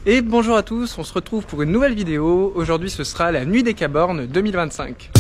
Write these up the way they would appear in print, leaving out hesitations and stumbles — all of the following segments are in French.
Et bonjour à tous, on se retrouve pour une nouvelle vidéo. Aujourd'hui ce sera la Nuit des Cabornes 2025.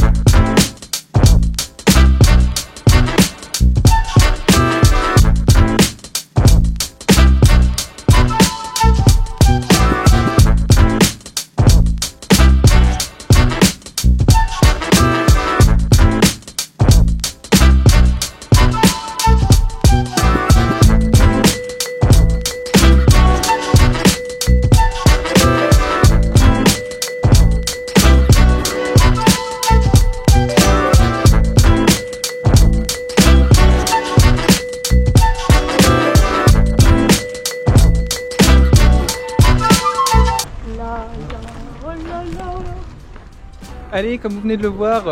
Allez, comme vous venez de le voir,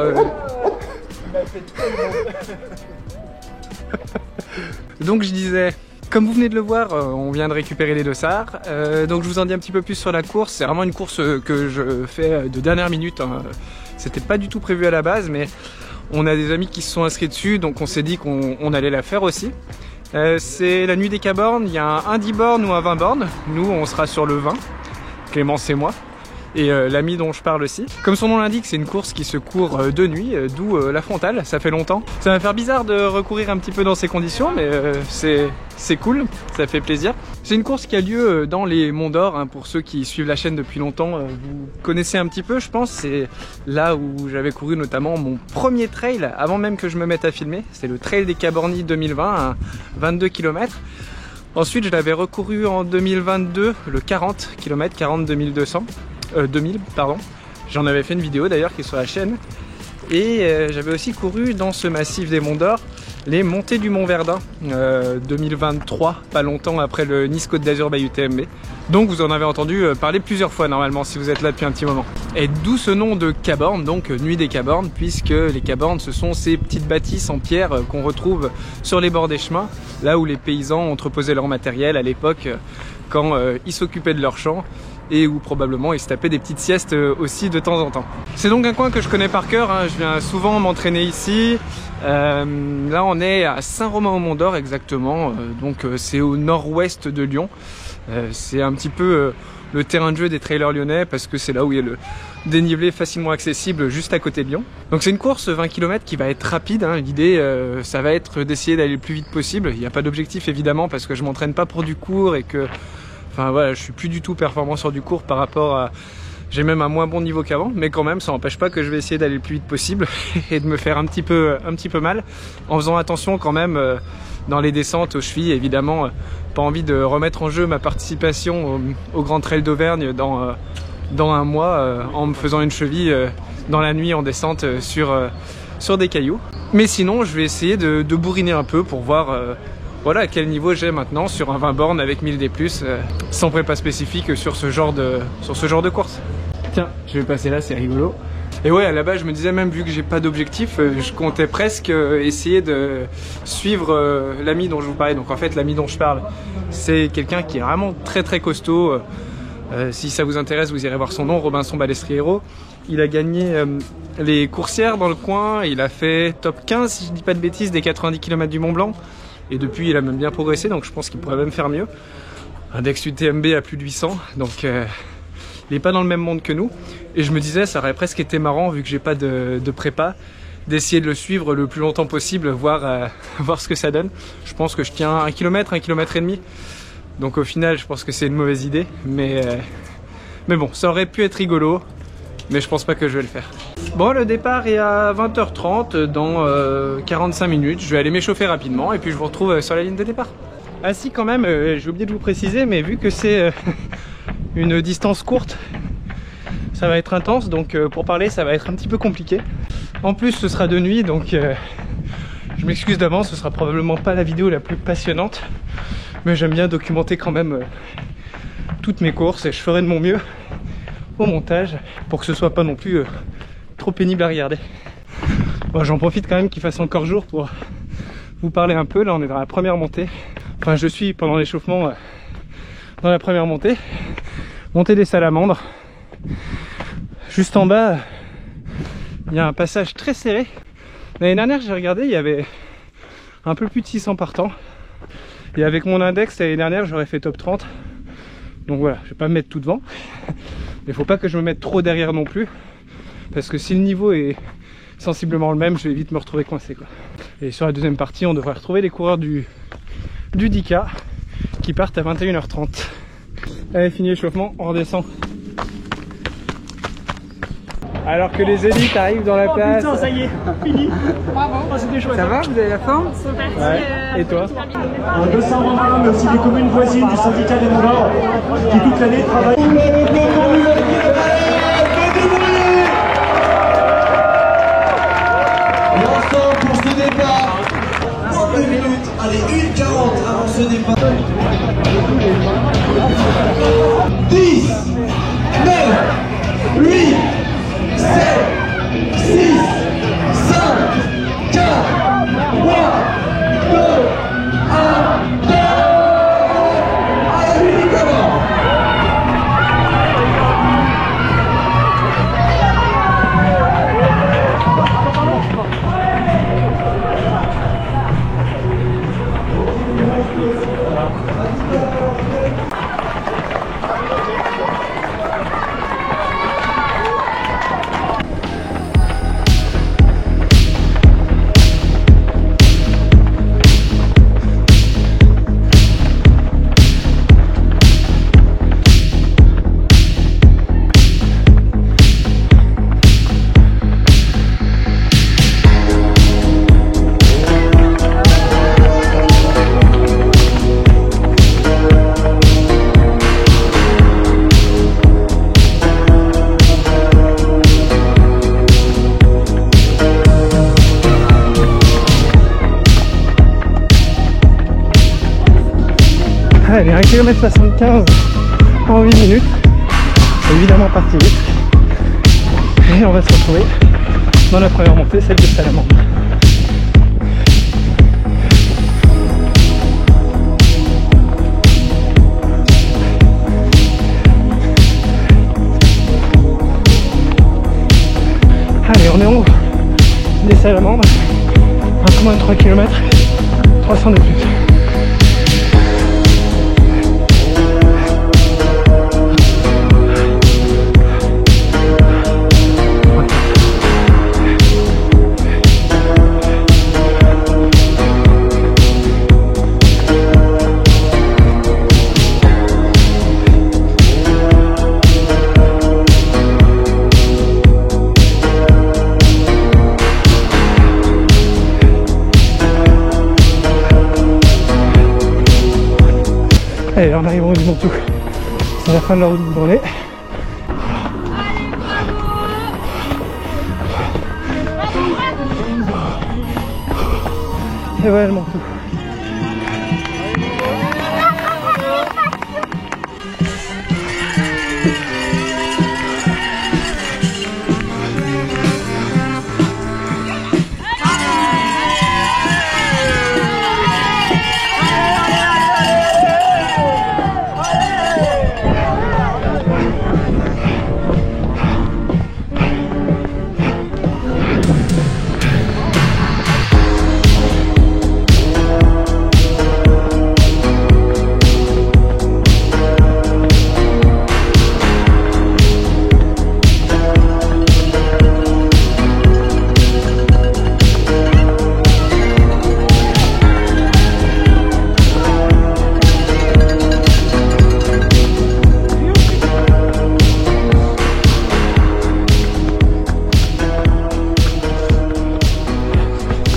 donc je disais, comme vous venez de le voir, on vient de récupérer les dossards. Donc je vous en dis un petit peu plus sur la course. C'est vraiment une course que je fais de dernière minute, hein. C'était pas du tout prévu à la base, mais on a des amis qui se sont inscrits dessus, donc on s'est dit qu'on allait la faire aussi. C'est la Nuit des Cabornes, il y a un 10 bornes ou un 20 bornes. Nous, on sera sur le 20, Clémence et moi. Et l'ami dont je parle aussi. Comme son nom l'indique, c'est une course qui se court de nuit, d'où la frontale, ça fait longtemps. Ça va faire bizarre de recourir un petit peu dans ces conditions, mais c'est cool, ça fait plaisir. C'est une course qui a lieu dans les Monts d'Or, hein, pour ceux qui suivent la chaîne depuis longtemps, vous connaissez un petit peu je pense. C'est là où j'avais couru notamment mon premier trail, avant même que je me mette à filmer. C'est le Trail des Cabornies 2020, un 22 km. Ensuite je l'avais recouru en 2022, le 40 km, 2000 pardon. J'en avais fait une vidéo d'ailleurs qui est sur la chaîne. Et j'avais aussi couru dans ce massif des Monts d'Or les montées du Mont Verdun 2023, pas longtemps après le Nice Côte d'Azur by UTMB. Donc vous en avez entendu parler plusieurs fois normalement si vous êtes là depuis un petit moment. Et d'où ce nom de Cabornes, donc Nuit des Cabornes, puisque les Cabornes ce sont ces petites bâtisses en pierre qu'on retrouve sur les bords des chemins, là où les paysans entreposaient leur matériel à l'époque quand ils s'occupaient de leurs champs, et où probablement ils se tapaient des petites siestes aussi de temps en temps. C'est donc un coin que je connais par cœur, hein. Je viens souvent m'entraîner ici. Là on est à Saint-Romain-au-Mont-d'Or exactement, donc c'est au nord-ouest de Lyon. C'est un petit peu le terrain de jeu des trailers lyonnais parce que c'est là où il y a le dénivelé facilement accessible juste à côté de Lyon. Donc c'est une course 20 km qui va être rapide, hein. L'idée ça va être d'essayer d'aller le plus vite possible. Il n'y a pas d'objectif évidemment parce que je m'entraîne pas pour du court et que enfin voilà, je suis plus du tout performant sur du court par rapport à... J'ai même un moins bon niveau qu'avant, mais quand même ça n'empêche pas que je vais essayer d'aller le plus vite possible et de me faire un petit peu mal, en faisant attention quand même dans les descentes aux chevilles, évidemment. Pas envie de remettre en jeu ma participation au Grand Trail d'Auvergne dans un mois en me faisant une cheville dans la nuit en descente sur des cailloux. Mais sinon je vais essayer de bourriner un peu pour voir voilà à quel niveau j'ai maintenant sur un 20 bornes avec 1000 D+, sans prépa spécifique sur ce genre de course. Tiens, je vais passer là, c'est rigolo. Et ouais, à la base je me disais même, vu que j'ai pas d'objectif, je comptais presque essayer de suivre l'ami dont je vous parlais. Donc en fait l'ami dont je parle, c'est quelqu'un qui est vraiment très très costaud. Si ça vous intéresse, vous irez voir son nom, Robinson Balestriero. Il a gagné les coursières dans le coin, il a fait top 15 si je dis pas de bêtises des 90 km du Mont Blanc. Et depuis il a même bien progressé, donc je pense qu'il pourrait même faire mieux. Index UTMB à plus de 800, donc il n'est pas dans le même monde que nous. Et je me disais ça aurait presque été marrant, vu que j'ai pas de prépa, d'essayer de le suivre le plus longtemps possible, voir ce que ça donne. Je pense que je tiens 1 km, 1 km et demi. Donc au final je pense que c'est une mauvaise idée, mais bon, ça aurait pu être rigolo, mais je pense pas que je vais le faire. Bon, le départ est à 20h30, dans 45 minutes. Je vais aller m'échauffer rapidement et puis je vous retrouve sur la ligne de départ. Ah si, quand même, j'ai oublié de vous préciser, mais vu que c'est une distance courte, ça va être intense, donc pour parler ça va être un petit peu compliqué. En plus ce sera de nuit, donc je m'excuse d'avance, ce sera probablement pas la vidéo la plus passionnante, mais j'aime bien documenter quand même toutes mes courses et je ferai de mon mieux au montage pour que ce soit pas non plus trop pénible à regarder. Bon, j'en profite quand même qu'il fasse encore jour pour vous parler un peu. Là on est dans la première montée, enfin je suis pendant l'échauffement dans la première montée des Salamandres. Juste en bas il y a un passage très serré. L'année dernière j'ai regardé, il y avait un peu plus de 600 partants et avec mon index l'année dernière j'aurais fait top 30. Donc voilà, je vais pas me mettre tout devant. Mais faut pas que je me mette trop derrière non plus. Parce que si le niveau est sensiblement le même, je vais vite me retrouver coincé, quoi. Et sur la deuxième partie, on devrait retrouver les coureurs du 10K qui partent à 21h30. Allez, fini l'échauffement, on redescend. Alors que les élites arrivent dans la place. Putain, ça y est, fini. Bravo. Oh, c'était chouette. Ça va, vous avez la forme? Ouais. Et toi? 221, mais aussi des communes voisines du syndicat des Moulins qui toute l'année travaillent. L'ensemble pour ce départ. 32 minutes, allez, 1:40 avant ce départ. 10, 9, 8, 7, 6, 5, 4, 3, 2, 1, go! Allez, Billy, comment? Allez, 1,75 km en 8 minutes. C'est évidemment parti vite. Et on va se retrouver dans la première montée, celle de Salamandre. Allez, on est en haut des Salamandres. Un peu moins de 3 km, 300 de plus. Allez, on arrive au du Montou. C'est la fin de la route de journée. Et voilà le Montou.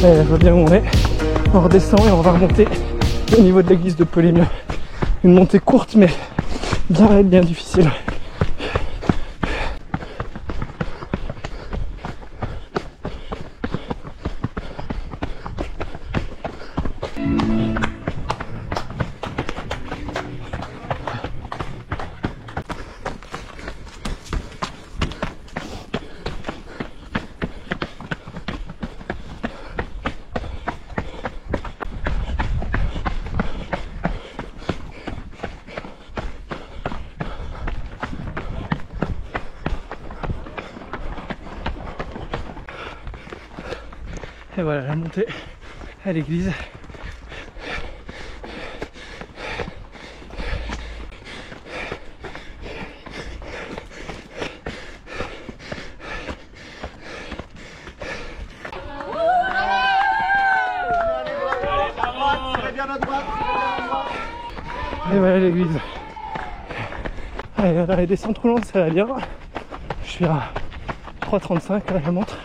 Je vois bien où on est. On redescend et on va remonter au niveau de l'église de Polémieux. Une montée courte mais bien raide, bien difficile. Et voilà la montée à l'église. Et voilà l'église. Allez, les descentes roulantes ça va bien. Je suis à 3,35 à la montre.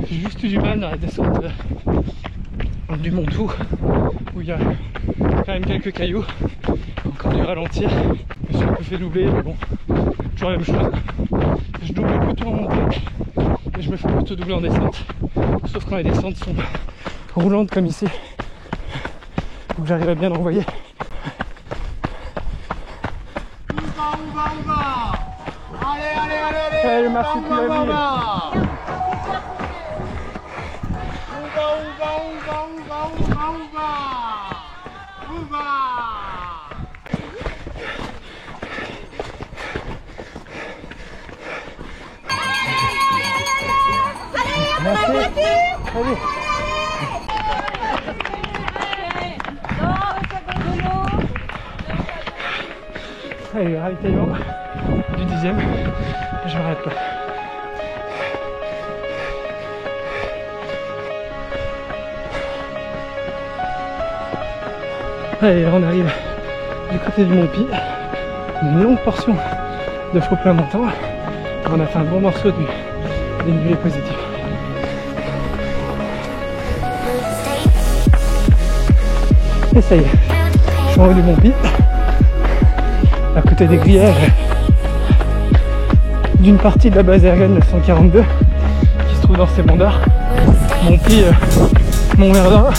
J'ai juste eu du mal dans la descente du Montou où il y a quand même quelques cailloux, encore du ralentir. Je me suis un peu fait doubler, mais bon, toujours la même chose. Je double plutôt en montée et je me fais plutôt doubler en descente. Sauf quand les descentes sont roulantes comme ici, où j'arrive à bien envoyer. Allez, le marsupilami. Merci. Allez. Allez, ravitaillement du 10e. Je m'arrête pas. Allez, on arrive du côté du Mont Pi. Une longue portion de faux plat montant. On a fait un bon morceau du dénivelé positif. Et ça y est, je suis en haut du Mont Pi, à côté des grillages d'une partie de la base aérienne 942 qui se trouve dans ces monts d'Arc. Mont Pi, Mont Verdun,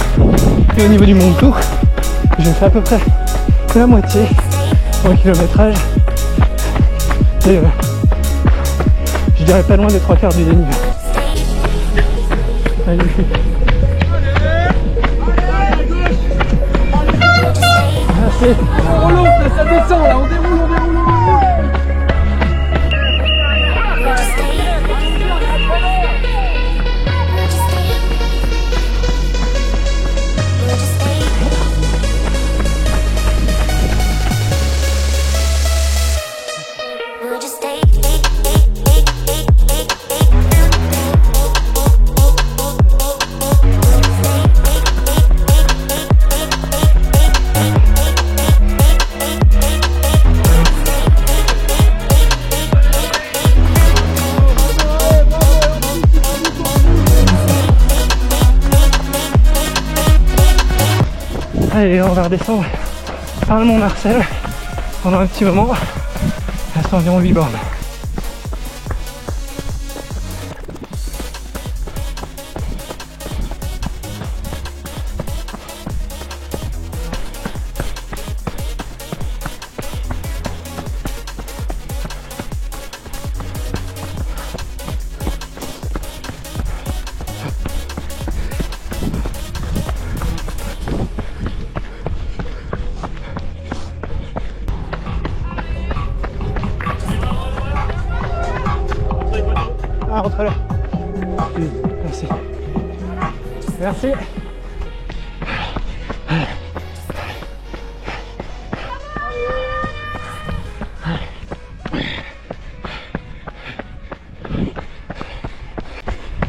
et au niveau du Mont Tour, j'ai fait à peu près la moitié en kilométrage. Et je dirais pas loin des 3/4 du dénivelé. Allez, merci. On remonte, là, ça descend, là, on déroule, on déroule, on déroule. Allez, on va redescendre par le Mont Marcel pendant un petit moment. C'est environ 8 bornes. Ah, rentre là. Merci. Merci.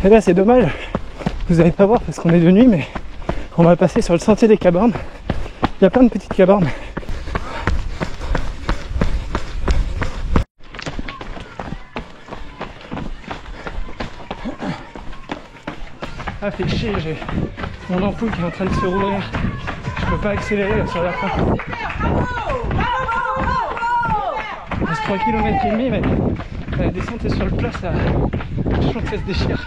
Et là c'est dommage, vous n'allez pas voir parce qu'on est de nuit, mais on va passer sur le sentier des cabornes. Il y a plein de petites cabornes. Ah, fait chier, j'ai mon ampoule qui est en train de se rouvrir. Je peux pas accélérer là, sur la fin. Il reste 3 km et demi, mais la descente est sur le plat, ça, je sens que ça se déchire.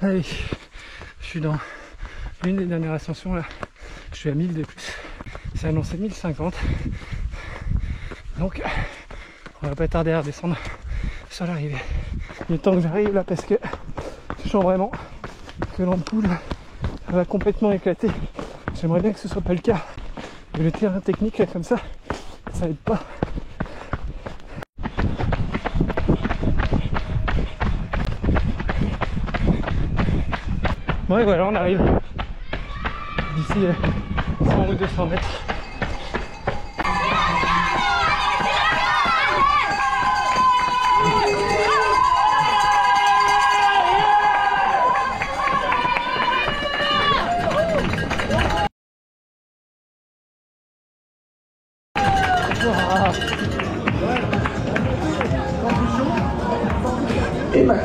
Allez, je suis dans l'une des dernières ascensions là. Je suis à 1000 de plus. C'est annoncé 1050. Donc, on va pas tarder à redescendre sur l'arrivée. Le temps que j'arrive là, parce que je sens vraiment que l'ampoule va complètement éclater. J'aimerais bien que ce soit pas le cas. Mais le terrain technique là comme ça aide pas. Bon et voilà, on arrive d'ici 100 ou 200 mètres.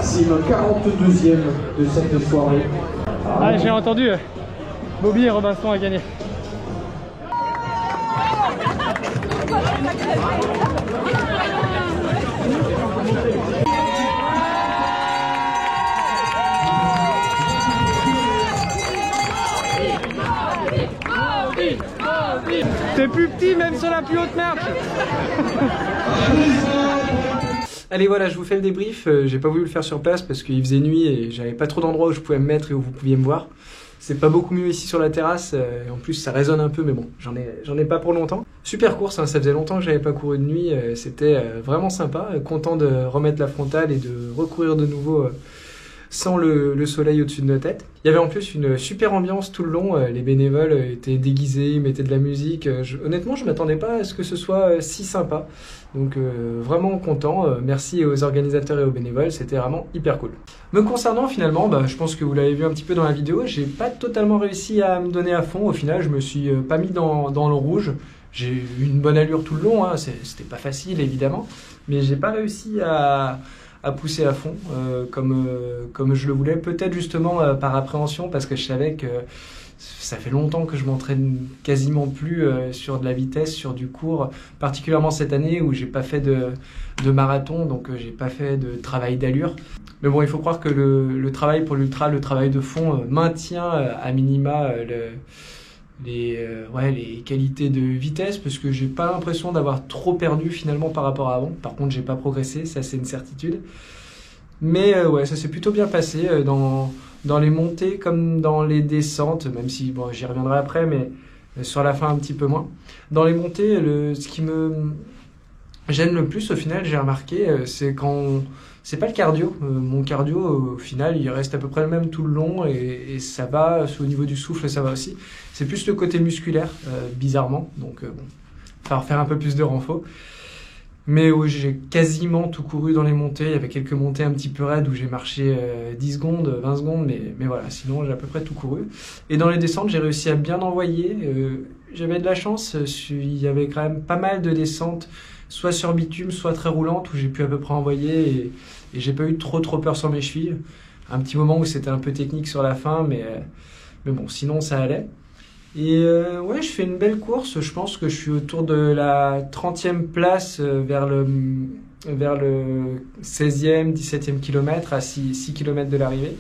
Maxime, 42e de cette soirée. Ah, j'ai entendu, Bobby et Robinson a gagné. T'es plus petit même sur la plus haute marche. Allez voilà, je vous fais le débrief. J'ai pas voulu le faire sur place parce qu'il faisait nuit et j'avais pas trop d'endroits où je pouvais me mettre et où vous pouviez me voir. C'est pas beaucoup mieux ici sur la terrasse, et en plus ça résonne un peu, mais bon, j'en ai pas pour longtemps. Super course, hein, ça faisait longtemps que j'avais pas couru de nuit, c'était vraiment sympa, content de remettre la frontale et de recourir de nouveau sans le soleil au-dessus de nos têtes. Il y avait en plus une super ambiance tout le long, les bénévoles étaient déguisés, ils mettaient de la musique. Honnêtement, je m'attendais pas à ce que ce soit si sympa. Donc vraiment content, merci aux organisateurs et aux bénévoles, c'était vraiment hyper cool. Me concernant finalement, je pense que vous l'avez vu un petit peu dans la vidéo, j'ai pas totalement réussi à me donner à fond. Au final, je me suis pas mis dans le rouge. J'ai eu une bonne allure tout le long, hein. C'était pas facile évidemment, mais j'ai pas réussi à pousser à fond comme je le voulais, peut-être justement par appréhension, parce que je savais que ça fait longtemps que je m'entraîne quasiment plus sur de la vitesse, sur du court, particulièrement cette année où j'ai pas fait de marathon, donc j'ai pas fait de travail d'allure. Mais bon, il faut croire que le travail pour l'ultra, le travail de fond maintient à minima les qualités de vitesse, parce que j'ai pas l'impression d'avoir trop perdu finalement par rapport à avant. Par contre, j'ai pas progressé, ça c'est une certitude. Mais ouais, ça s'est plutôt bien passé dans les montées comme dans les descentes, même si bon, j'y reviendrai après, mais sur la fin un petit peu moins. Dans les montées, ce qui me gêne le plus au final, j'ai remarqué, c'est quand c'est pas le cardio. Mon cardio au final il reste à peu près le même tout le long et ça va, au niveau du souffle ça va aussi. C'est plus le côté musculaire, bizarrement, donc bon, il va falloir faire un peu plus de renfort. Mais oui, j'ai quasiment tout couru dans les montées. Il y avait quelques montées un petit peu raides où j'ai marché 10 secondes, 20 secondes, mais voilà, sinon j'ai à peu près tout couru. Et dans les descentes, j'ai réussi à bien envoyer. J'avais de la chance, il y avait quand même pas mal de descentes, soit sur bitume, soit très roulantes, où j'ai pu à peu près envoyer et j'ai pas eu trop peur sur mes chevilles. Un petit moment où c'était un peu technique sur la fin, mais bon, sinon ça allait. Et ouais, je fais une belle course, je pense que je suis autour de la 30e place vers le 16e, 17e kilomètre, à 6 km de l'arrivée.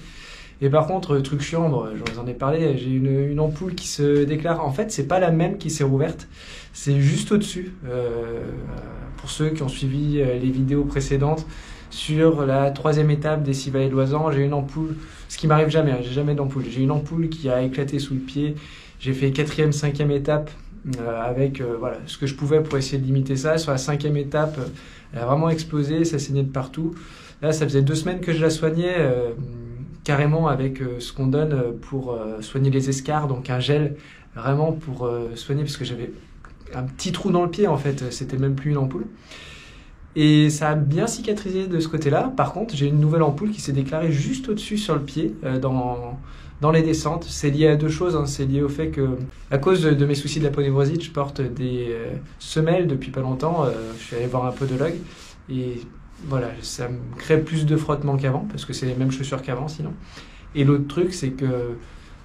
Et par contre, truc chiant, bon, je vous en ai parlé, j'ai une ampoule qui se déclare. En fait, c'est pas la même qui s'est rouverte, c'est juste au-dessus. Pour ceux qui ont suivi les vidéos précédentes, sur la 3e étape des 6 vallées de Loisan, j'ai une ampoule, ce qui m'arrive jamais, j'ai jamais d'ampoule. J'ai une ampoule qui a éclaté sous le pied. J'ai fait 4e, 5e étape avec voilà, ce que je pouvais pour essayer de limiter ça. Sur la 5e étape, elle a vraiment explosé, ça saignait de partout. Là, ça faisait 2 semaines que je la soignais carrément avec ce qu'on donne pour soigner les escarres, donc un gel vraiment pour soigner, parce que j'avais un petit trou dans le pied en fait, c'était même plus une ampoule. Et ça a bien cicatrisé de ce côté-là. Par contre, j'ai une nouvelle ampoule qui s'est déclarée juste au-dessus sur le pied, dans les descentes. C'est lié à 2 choses, hein. C'est lié au fait que, à cause de mes soucis de la ponévrosite, je porte des semelles depuis pas longtemps. Je suis allé voir un podologue et voilà, ça me crée plus de frottement qu'avant, parce que c'est les mêmes chaussures qu'avant sinon. Et l'autre truc, c'est que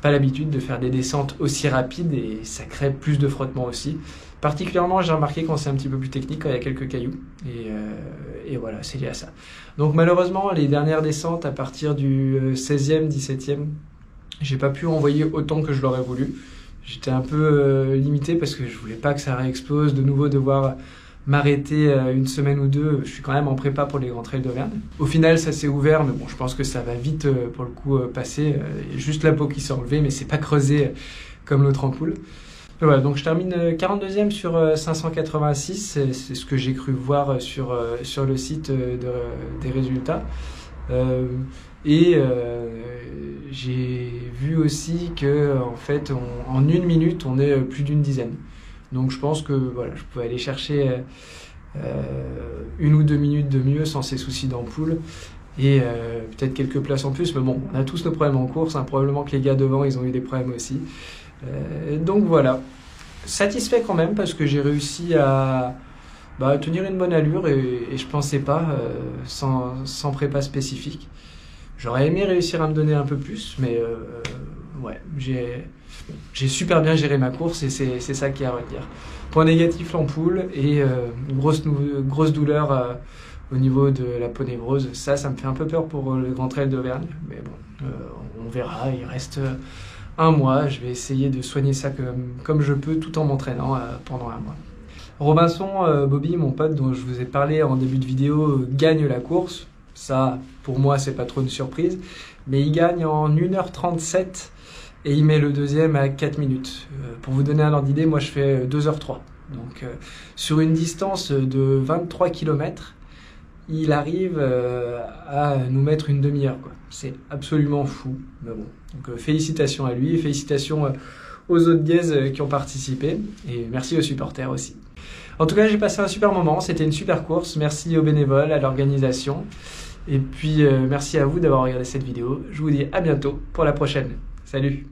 pas l'habitude de faire des descentes aussi rapides et ça crée plus de frottement aussi. Particulièrement, j'ai remarqué quand c'est un petit peu plus technique, quand il y a quelques cailloux. Et voilà, c'est lié à ça. Donc malheureusement, les dernières descentes à partir du 16e, 17e, j'ai pas pu envoyer autant que je l'aurais voulu. J'étais un peu limité parce que je voulais pas que ça réexplose, de nouveau devoir m'arrêter une semaine ou deux. Je suis quand même en prépa pour les grands trails d'Auvergne. Au final, ça s'est ouvert, mais bon, je pense que ça va vite pour le coup passer. Il y a juste la peau qui s'est enlevée, mais c'est pas creusé comme l'autre ampoule. Voilà, donc je termine 42e sur 586, c'est ce que j'ai cru voir sur le site des résultats. J'ai vu aussi que en fait, en 1 minute, on est plus d'une dizaine. Donc je pense que voilà, je pouvais aller chercher 1 ou 2 minutes de mieux sans ces soucis d'ampoule. Et peut-être quelques places en plus, mais bon, on a tous nos problèmes en course, hein. Probablement que les gars devant, ils ont eu des problèmes aussi. Donc voilà, satisfait quand même parce que j'ai réussi à tenir une bonne allure et je pensais pas sans prépa spécifique. J'aurais aimé réussir à me donner un peu plus, mais ouais, j'ai super bien géré ma course et c'est ça qui est à retenir. Point négatif, l'ampoule et grosse douleur au niveau de la peau névreuse. Ça me fait un peu peur pour le Grand Trail d'Auvergne, mais bon, on verra, il reste un mois. Je vais essayer de soigner ça comme je peux tout en m'entraînant pendant un mois. Robinson, Bobby, mon pote dont je vous ai parlé en début de vidéo, gagne la course. Ça, pour moi, c'est pas trop une surprise, mais il gagne en 1h37 et il met le deuxième à 4 minutes. Pour vous donner un ordre d'idée, moi je fais 2h03. Donc sur une distance de 23 km, il arrive à nous mettre une demi-heure. C'est absolument fou. Mais bon. Donc félicitations à lui, félicitations aux autres dièses qui ont participé et merci aux supporters aussi. En tout cas, j'ai passé un super moment, c'était une super course. Merci aux bénévoles, à l'organisation. Et puis merci à vous d'avoir regardé cette vidéo. Je vous dis à bientôt pour la prochaine. Salut!